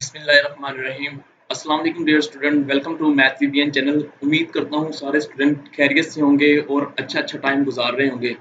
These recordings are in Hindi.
बिस्मिल्लाहिर्रहमानिर्रहीम। अस्सलाम वालेकुम dear student, welcome to math VBN channel. उम्मीद करता हूँ सारे स्टूडेंट खैरियत से होंगे और अच्छा टाइम गुजार रहे होंगे।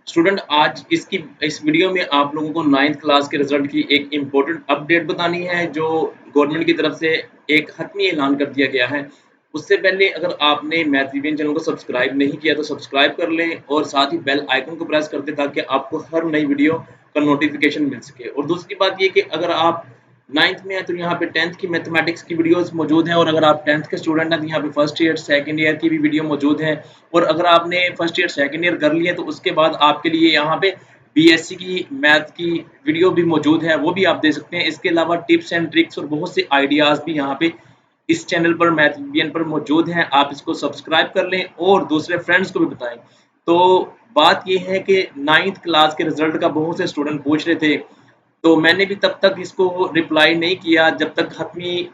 स्टूडेंट, आज इस वीडियो में आप लोगों को 9th क्लास के रिजल्ट की एक इम्पोर्टेंट अपडेट बतानी है जो गवर्नमेंट की तरफ से एक हतमी ऐलान कर दिया गया है। उससे पहले अगर आपने मैथ वीबीएन चैनल को सब्सक्राइब नहीं किया तो सब्सक्राइब कर लें और साथ ही बेल आइकन को प्रेस कर दें ताकि आपको हर नई वीडियो का नोटिफिकेशन मिल सके। और दूसरी बात ये कि अगर आप 9th में है तो यहाँ पे 10th की मैथमेटिक्स की वीडियोस मौजूद हैं और अगर आप 10th के स्टूडेंट हैं तो यहाँ पे फर्स्ट ईयर सेकंड ईयर की भी वीडियो मौजूद है। और अगर आपने फर्स्ट ईयर सेकंड ईयर कर लिया तो उसके बाद आपके लिए यहाँ पे बीएससी की मैथ की वीडियो भी मौजूद है, वो भी आप देख सकते हैं। इसके अलावा टिप्स एंड ट्रिक्स और बहुत से आइडियाज भी यहाँ पे इस चैनल पर मैथ वीबीएन पर मौजूद हैं। आप इसको सब्सक्राइब कर लें और दूसरे फ्रेंड्स को भी बताएं। तो बात यह है कि 9th क्लास के रिजल्ट का बहुत से स्टूडेंट पूछ रहे थे, तो मैंने भी तब तक इसको रिप्लाई नहीं किया जब तक हतमी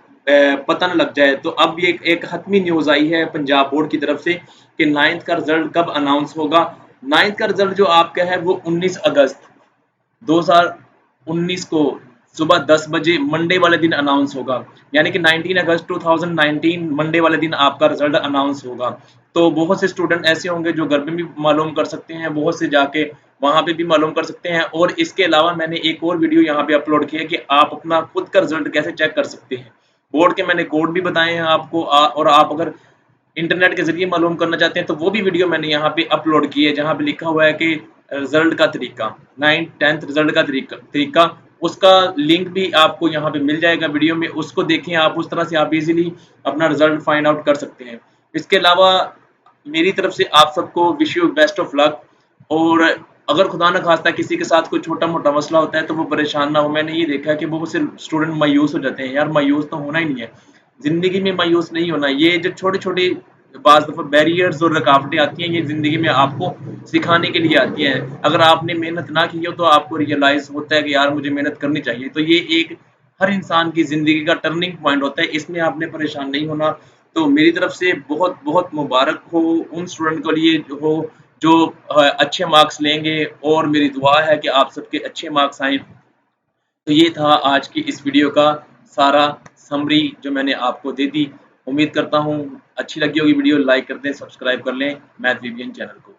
पता न लग जाए। तो अब ये एक हतमी न्यूज़ आई है पंजाब बोर्ड की तरफ से कि 9th का रिजल्ट कब अनाउंस होगा। 9th का रिजल्ट जो आपका है वो 19 अगस्त 2019 को सुबह 10 बजे मंडे वाले दिन अनाउंस होगा, यानी कि 19 अगस्त 2019 मंडे वाले दिन आपका रिजल्ट अनाउंस होगा। तो बहुत से स्टूडेंट ऐसे होंगे जो घर में भी मालूम कर सकते हैं, बहुत से जाके वहाँ पे भी मालूम कर सकते हैं। और इसके अलावा मैंने एक और वीडियो यहाँ पे अपलोड की है कि आप अपना खुद का रिजल्ट कैसे चेक कर सकते हैं। बोर्ड के मैंने कोड भी बताए हैं आपको और आप अगर इंटरनेट के ज़रिए मालूम करना चाहते हैं तो वो भी वीडियो मैंने यहाँ पे अपलोड की है, जहाँ पे लिखा हुआ है कि रिजल्ट का तरीका, 9th 10th रिजल्ट का तरीका उसका लिंक भी आपको यहाँ पे मिल जाएगा वीडियो में। उसको देखें आप, उस तरह से आप इजीली अपना रिजल्ट फाइंड आउट कर सकते हैं। इसके अलावा मेरी तरफ से आप सबको wish you best of luck. और अगर खुदा न खास्ता किसी के साथ कोई छोटा-मोटा मसला होता है तो वो परेशान ना हो। मैंने ये देखा है कि बहुत से स्टूडेंट मायूस हो जाते हैं। यार मायूस तो होना ही नहीं है, ज़िंदगी में मायूस नहीं होना। ये जो छोटी-छोटी बाज़ दफ़ा बैरियर्स और रुकावटें आती हैं, ये ज़िंदगी में आपको सिखाने के लिए आती हैं। अगर आपने मेहनत ना की हो तो आपको रियलाइज़ होता है कि यार मुझे मेहनत करनी चाहिए। तो ये एक हर इंसान की ज़िंदगी का टर्निंग पॉइंट होता है, इसमें आपने परेशान नहीं होना। तो मेरी तरफ से बहुत-बहुत मुबारक हो उन स्टूडेंट के लिए जो अच्छे मार्क्स लेंगे और मेरी दुआ है कि आप सबके अच्छे मार्क्स आएँ। तो ये था आज की इस वीडियो का सारा समरी जो मैंने आपको दे दी। उम्मीद करता हूँ अच्छी लगी होगी वीडियो। लाइक कर दें, सब्सक्राइब कर लें मैथ वीबीएन चैनल को।